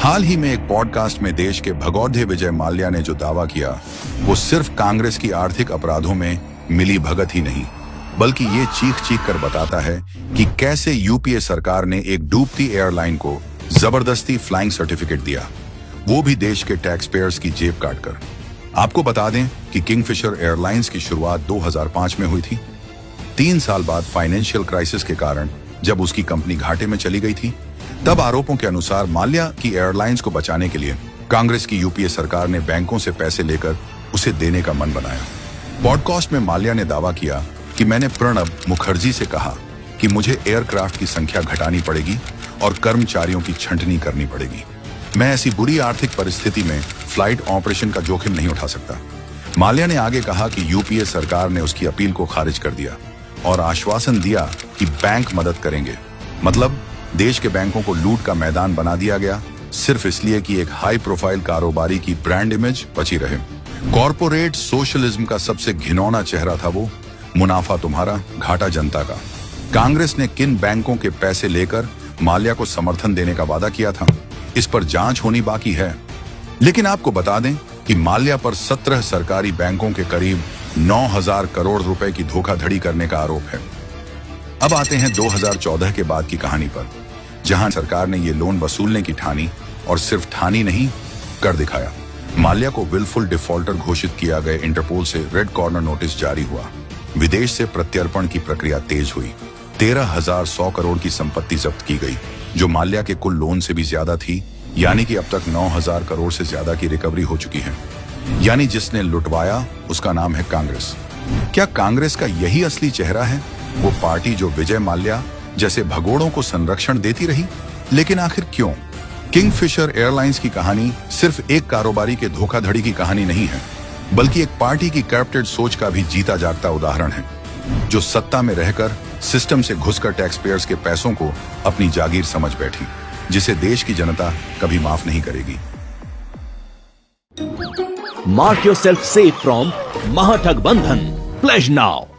हाल ही में एक पॉडकास्ट में देश के भगौड़े विजय माल्या ने जो दावा किया वो सिर्फ कांग्रेस की आर्थिक अपराधों में मिली भगत ही नहीं बल्कि ये चीख चीख कर बताता है कि कैसे यूपीए सरकार ने एक डूबती एयरलाइन को जबरदस्ती फ्लाइंग सर्टिफिकेट दिया, वो भी देश के टैक्स पेयर्स की जेब काटकर। आपको बता दें कि किंगफिशर एयरलाइंस की शुरुआत 2005 में हुई थी। 3 साल बाद फाइनेंशियल क्राइसिस के कारण जब उसकी कंपनी घाटे में चली गई थी, तब आरोपों के अनुसार माल्या की एयरलाइंस को बचाने के लिए कांग्रेस की यूपीए सरकार ने बैंकों से पैसे लेकर उसे देने का मन बनाया। पॉडकास्ट में माल्या ने दावा किया कि मैंने प्रणब मुखर्जी से कहा कि मुझे एयरक्राफ्ट की संख्या घटानी पड़ेगी और कर्मचारियों की छंटनी करनी पड़ेगी। मैं ऐसी बुरी आर्थिक परिस्थिति में फ्लाइट ऑपरेशन का जोखिम नहीं उठा सकता। माल्या ने आगे कहा कि यूपीए सरकार ने उसकी अपील को खारिज कर दिया और आश्वासन दिया कि बैंक मदद करेंगे। मतलब देश के बैंकों को लूट का मैदान बना दिया गया, सिर्फ इसलिए कि एक हाई प्रोफाइल कारोबारी की ब्रांड इमेज बची रहे। कॉर्पोरेट सोशलिज्म का सबसे घिनौना चेहरा था वो, मुनाफा तुम्हारा, घाटा जनता का। कांग्रेस ने किन बैंकों के पैसे लेकर माल्या को समर्थन देने का वादा किया था, इस पर जांच होनी बाकी है। लेकिन आपको बता दें कि माल्या पर 17 सरकारी बैंकों के करीब 9,000 करोड़ रुपए की धोखाधड़ी करने का आरोप है। अब आते हैं 2014 के बाद की कहानी पर, जहां सरकार ने ये लोन वसूलने की ठानी और सिर्फ ठानी नहीं, कर दिखाया। माल्या को विलफुल डिफॉल्टर घोषित किया गया। इंटरपोल से रेड कॉर्नर नोटिस जारी हुआ। विदेश से प्रत्यर्पण की प्रक्रिया तेज हुई। 13,100 करोड़ की संपत्ति जब्त की गई, जो माल्या के कुल लोन से भी ज्यादा थी। यानी कि अब तक 9,000 करोड़ से ज्यादा की रिकवरी हो चुकी है। यानी जिसने लुटवाया उसका नाम है कांग्रेस। क्या कांग्रेस का यही असली चेहरा है, वो पार्टी जो विजय माल्या जैसे भगोड़ों को संरक्षण देती रही? लेकिन आखिर क्यों? किंगफिशर एयरलाइंस की कहानी सिर्फ एक कारोबारी के धोखाधड़ी की कहानी नहीं है, बल्कि एक पार्टी की करप्टेड सोच का भी जीता जागता उदाहरण है, जो सत्ता में रहकर सिस्टम से घुसकर टैक्स पेयर्स के पैसों को अपनी जागीर समझ बैठी, जिसे देश की जनता कभी माफ नहीं करेगी। Mark yourself safe from Mahathagabandhan. Pledge now.